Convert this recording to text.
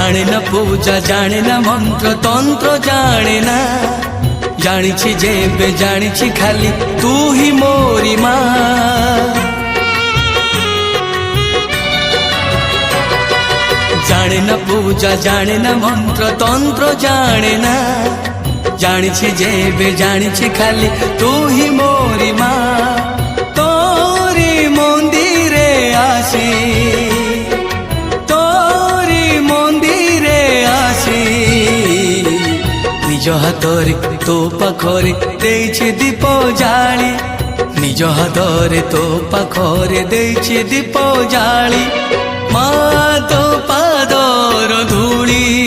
जाने न पूजा जाने न मंत्र तंत्र जाने ना जानी जेबे जानी खाली तू ही मोरी माँ। जाने न पूजा जाने न मंत्र तंत्र जाने ना जानी जेबे जानी खाली तू ही मोरी माँ। तोरी मंदिरे आसी तोरी मंदिरे आसी निज हाथरे तो पाखरे देइछि दीप जाली निज हाथरे तो पाखरे देइछि दीप जाली माँ तो पादर धूली